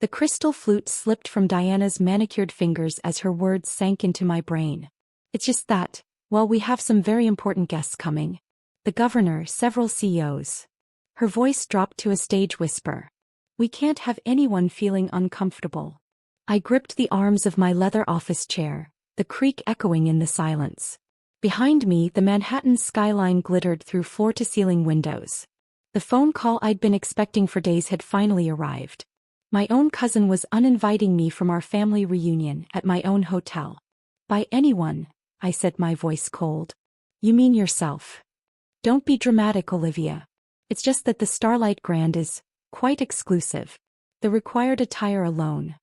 The crystal flute slipped from Diana's manicured fingers as her words sank into my brain. It's just that, well, we have some very important guests coming. The governor, several CEOs. Her voice dropped to a stage whisper. We can't have anyone feeling uncomfortable. I gripped the arms of my leather office chair, the creak echoing in the silence. Behind me, the Manhattan skyline glittered through floor-to-ceiling windows. The phone call I'd been expecting for days had finally arrived. My own cousin was uninviting me from our family reunion at my own hotel. By anyone, I said, my voice cold. You mean yourself? Don't be dramatic, Olivia. It's just that the Starlight Grand is quite exclusive. The required attire alone.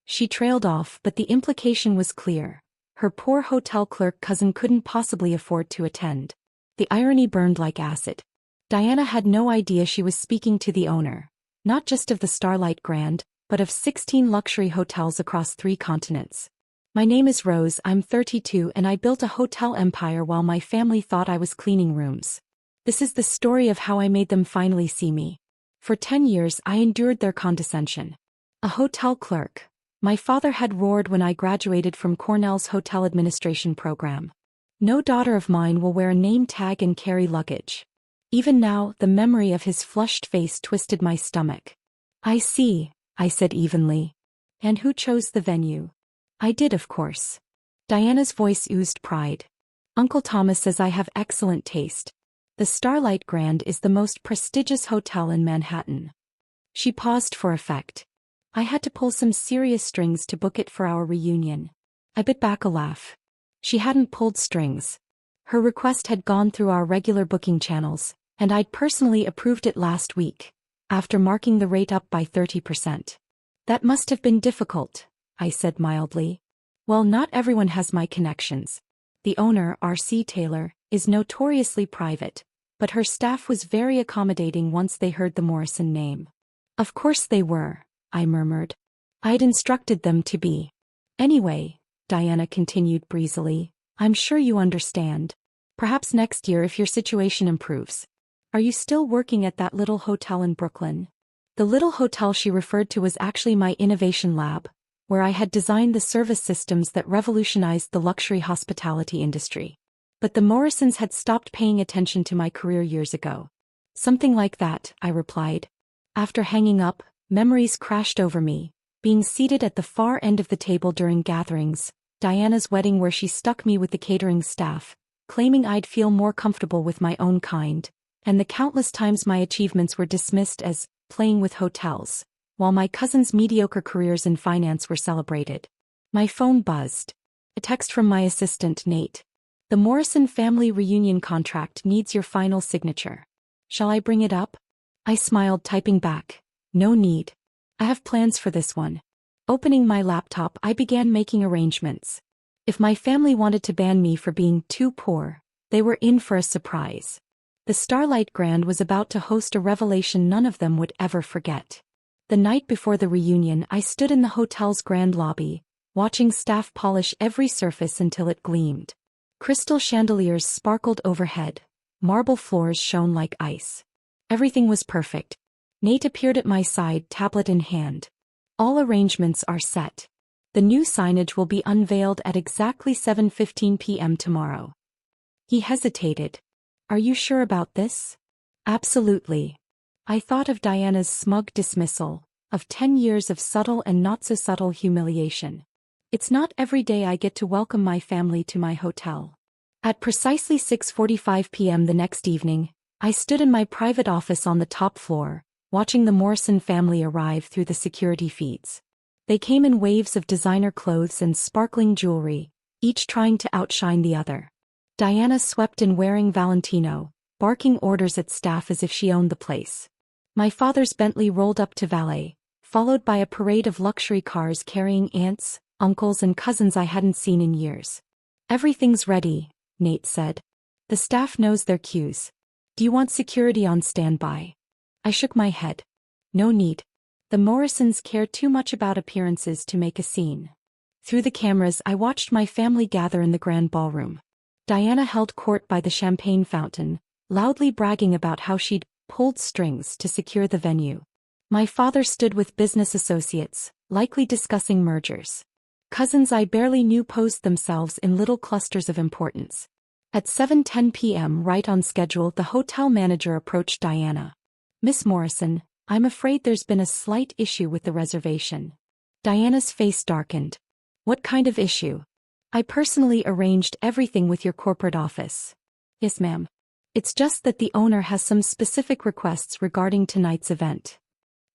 She trailed off, but the implication was clear. Her poor hotel clerk cousin couldn't possibly afford to attend. The irony burned like acid. Diana had no idea she was speaking to the owner, not just of the Starlight Grand, but of 16 luxury hotels across 3 continents. My name is Rose, I'm 32 and I built a hotel empire while my family thought I was cleaning rooms. This is the story of how I made them finally see me. For 10 years I endured their condescension. A hotel clerk. My father had roared when I graduated from Cornell's hotel administration program. No daughter of mine will wear a name tag and carry luggage. Even now, the memory of his flushed face twisted my stomach. I see, I said evenly. And who chose the venue? I did, of course. Diana's voice oozed pride. Uncle Thomas says I have excellent taste. The Starlight Grand is the most prestigious hotel in Manhattan. She paused for effect. I had to pull some serious strings to book it for our reunion. I bit back a laugh. She hadn't pulled strings. Her request had gone through our regular booking channels, and I'd personally approved it last week, after marking the rate up by 30%. That must have been difficult, I said mildly. Well, not everyone has my connections. The owner, R.C. Taylor, is notoriously private, but her staff was very accommodating once they heard the Morrison name. Of course they were, I murmured. I'd instructed them to be. Anyway, Diana continued breezily, I'm sure you understand. Perhaps next year if your situation improves. Are you still working at that little hotel in Brooklyn? The little hotel she referred to was actually my innovation lab, where I had designed the service systems that revolutionized the luxury hospitality industry. But the Morrisons had stopped paying attention to my career years ago. Something like that, I replied. After hanging up, memories crashed over me, being seated at the far end of the table during gatherings, Diana's wedding where she stuck me with the catering staff, claiming I'd feel more comfortable with my own kind, and the countless times my achievements were dismissed as playing with hotels, while my cousin's mediocre careers in finance were celebrated. My phone buzzed. A text from my assistant, Nate. The Morrison family reunion contract needs your final signature. Shall I bring it up? I smiled, typing back. No need. I have plans for this one. Opening my laptop, I began making arrangements. If my family wanted to ban me for being too poor, they were in for a surprise. The Starlight Grand was about to host a revelation none of them would ever forget. The night before the reunion, I stood in the hotel's grand lobby, watching staff polish every surface until it gleamed. Crystal chandeliers sparkled overhead. Marble floors shone like ice. Everything was perfect. Nate appeared at my side, tablet in hand. All arrangements are set. The new signage will be unveiled at exactly 7:15 p.m. tomorrow. He hesitated. Are you sure about this? Absolutely. I thought of Diana's smug dismissal, of 10 years of subtle and not-so-subtle humiliation. It's not every day I get to welcome my family to my hotel. At precisely 6:45 p.m. the next evening, I stood in my private office on the top floor, watching the Morrison family arrive through the security feeds. They came in waves of designer clothes and sparkling jewelry, each trying to outshine the other. Diana swept in wearing Valentino, barking orders at staff as if she owned the place. My father's Bentley rolled up to valet, followed by a parade of luxury cars carrying aunts, uncles and cousins I hadn't seen in years. Everything's ready, Nate said. The staff knows their cues. Do you want security on standby? I shook my head. No need. The Morrisons care too much about appearances to make a scene. Through the cameras I watched my family gather in the grand ballroom. Diana held court by the champagne fountain, loudly bragging about how she'd pulled strings to secure the venue. My father stood with business associates, likely discussing mergers. Cousins I barely knew posed themselves in little clusters of importance. At 7:10 p.m., right on schedule, the hotel manager approached Diana. "Miss Morrison, I'm afraid there's been a slight issue with the reservation." Diana's face darkened. "What kind of issue?" "I personally arranged everything with your corporate office." "Yes, ma'am. It's just that the owner has some specific requests regarding tonight's event."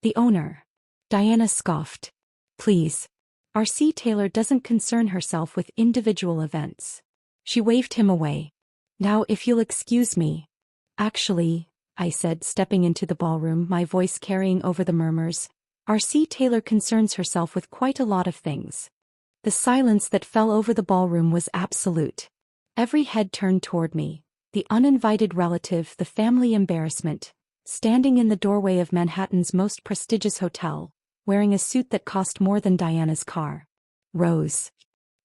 "The owner?" Diana scoffed. "Please. R.C. Taylor doesn't concern herself with individual events." She waved him away. "Now if you'll excuse me." "Actually," I said, stepping into the ballroom, my voice carrying over the murmurs, "R.C. Taylor concerns herself with quite a lot of things." The silence that fell over the ballroom was absolute. Every head turned toward me. The uninvited relative, the family embarrassment, standing in the doorway of Manhattan's most prestigious hotel, wearing a suit that cost more than Diana's car. "Rose."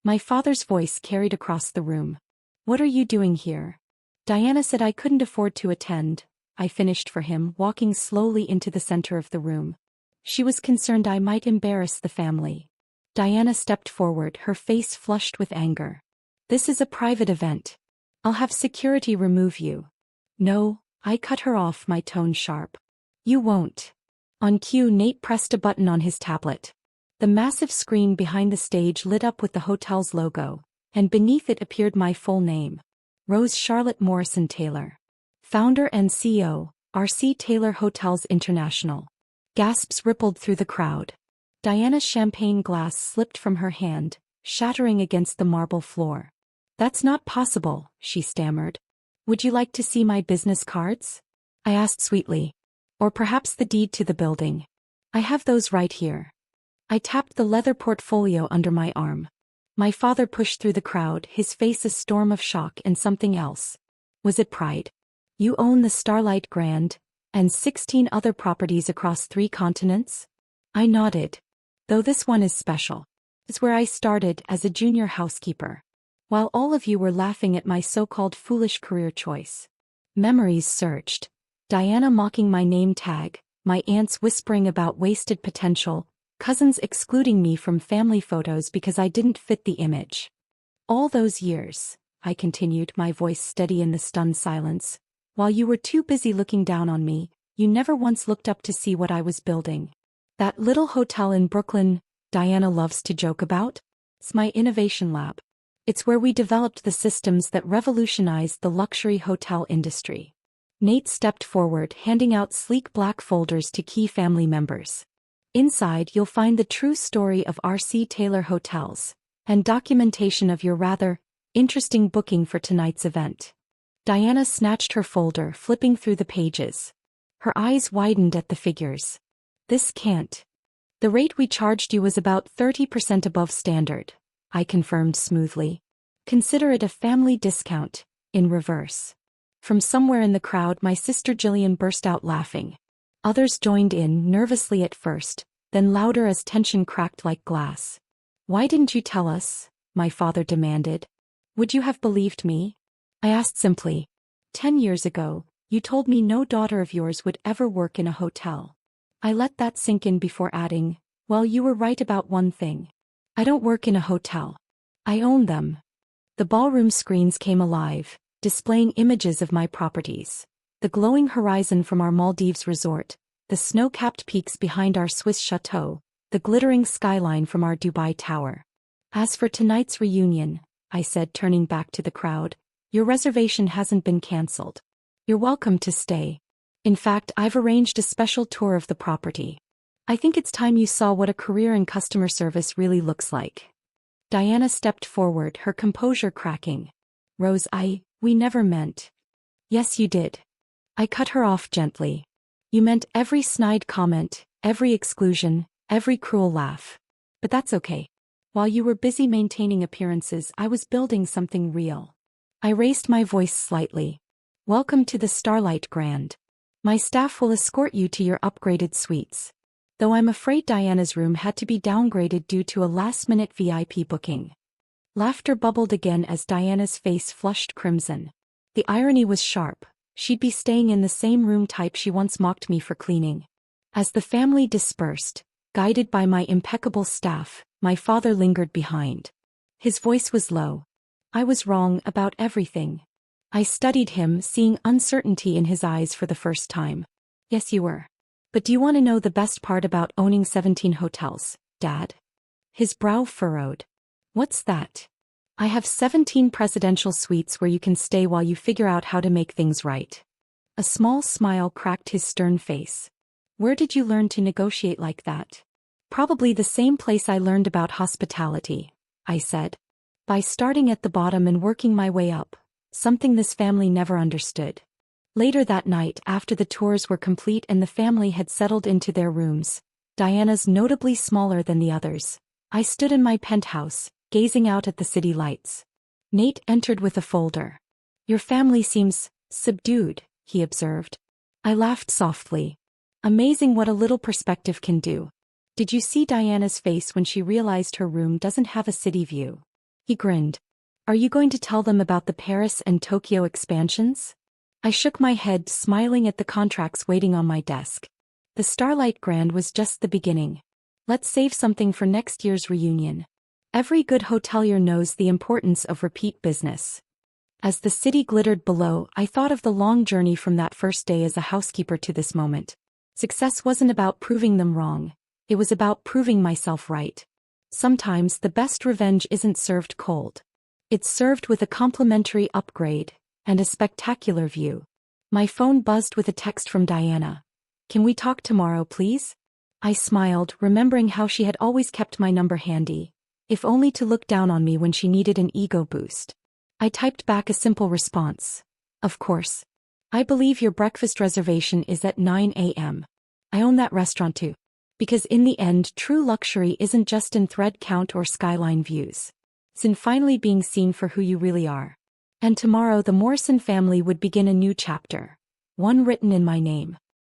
My father's voice carried across the room. "What are you doing here?" "Diana said I couldn't afford to attend," I finished for him, walking slowly into the center of the room. "She was concerned I might embarrass the family." Diana stepped forward, her face flushed with anger. "This is a private event. I'll have security remove you." "No," I cut her off, my tone sharp. "You won't." On cue, Nate pressed a button on his tablet. The massive screen behind the stage lit up with the hotel's logo, and beneath it appeared my full name. Rose Charlotte Morrison Taylor. Founder and CEO, R.C. Taylor Hotels International. Gasps rippled through the crowd. Diana's champagne glass slipped from her hand, shattering against the marble floor. "That's not possible," she stammered. "Would you like to see my business cards?" I asked sweetly. "Or perhaps the deed to the building?" "I have those right here." I tapped the leather portfolio under my arm. My father pushed through the crowd, his face a storm of shock and something else. "Was it pride? You own the Starlight Grand, and 16 other properties across 3 continents?" I nodded. "Though this one is special. It's where I started as a junior housekeeper. While all of you were laughing at my so-called foolish career choice." Memories surged. Diana mocking my name tag, my aunts whispering about wasted potential, cousins excluding me from family photos because I didn't fit the image. "All those years," I continued, my voice steady in the stunned silence, "while you were too busy looking down on me, you never once looked up to see what I was building. That little hotel in Brooklyn Diana loves to joke about? It's my innovation lab. It's where we developed the systems that revolutionized the luxury hotel industry." Nate stepped forward, handing out sleek black folders to key family members. "Inside you'll find the true story of R.C. Taylor Hotels, and documentation of your rather interesting booking for tonight's event." Diana snatched her folder, flipping through the pages. Her eyes widened at the figures. "This can't." "The rate we charged you was about 30% above standard," I confirmed smoothly. "Consider it a family discount, in reverse." From somewhere in the crowd, my sister Jillian burst out laughing. Others joined in, nervously at first, then louder as tension cracked like glass. "Why didn't you tell us?" my father demanded. "Would you have believed me?" I asked simply. 10 years ago, you told me no daughter of yours would ever work in a hotel." I let that sink in before adding, "Well, you were right about one thing. I don't work in a hotel. I own them." The ballroom screens came alive, displaying images of my properties. The glowing horizon from our Maldives resort, the snow-capped peaks behind our Swiss chateau, the glittering skyline from our Dubai tower. "As for tonight's reunion," I said, turning back to the crowd, "your reservation hasn't been cancelled. You're welcome to stay. In fact, I've arranged a special tour of the property. I think it's time you saw what a career in customer service really looks like." Diana stepped forward, her composure cracking. "Rose, we never meant." "Yes, you did." I cut her off gently. "You meant every snide comment, every exclusion, every cruel laugh. But that's okay. While you were busy maintaining appearances, I was building something real." I raised my voice slightly. "Welcome to the Starlight Grand. My staff will escort you to your upgraded suites." Though I'm afraid Diana's room had to be downgraded due to a last-minute VIP booking. Laughter bubbled again as Diana's face flushed crimson. The irony was sharp. She'd be staying in the same room type she once mocked me for cleaning. As the family dispersed, guided by my impeccable staff, my father lingered behind. His voice was low. I was wrong about everything. I studied him, seeing uncertainty in his eyes for the first time. Yes, you were. But do you want to know the best part about owning 17 hotels, Dad? His brow furrowed. What's that? I have 17 presidential suites where you can stay while you figure out how to make things right. A small smile cracked his stern face. Where did you learn to negotiate like that? Probably the same place I learned about hospitality, I said. By starting at the bottom and working my way up, something this family never understood. Later that night, after the tours were complete and the family had settled into their rooms, Diana's notably smaller than the others, I stood in my penthouse, gazing out at the city lights. Nate entered with a folder. Your family seems subdued, he observed. I laughed softly. Amazing what a little perspective can do. Did you see Diana's face when she realized her room doesn't have a city view? He grinned. Are you going to tell them about the Paris and Tokyo expansions? I shook my head, smiling at the contracts waiting on my desk. The Starlight Grand was just the beginning. Let's save something for next year's reunion. Every good hotelier knows the importance of repeat business. As the city glittered below, I thought of the long journey from that first day as a housekeeper to this moment. Success wasn't about proving them wrong. It was about proving myself right. Sometimes the best revenge isn't served cold. It's served with a complimentary upgrade and a spectacular view. My phone buzzed with a text from Diana. Can we talk tomorrow, please? I smiled, remembering how she had always kept my number handy, if only to look down on me when she needed an ego boost. I typed back a simple response. Of course. I believe your breakfast reservation is at 9 a.m. I own that restaurant too. Because in the end, true luxury isn't just in thread count or skyline views. It's in finally being seen for who you really are. And tomorrow the Morrison family would begin a new chapter. One written in my name.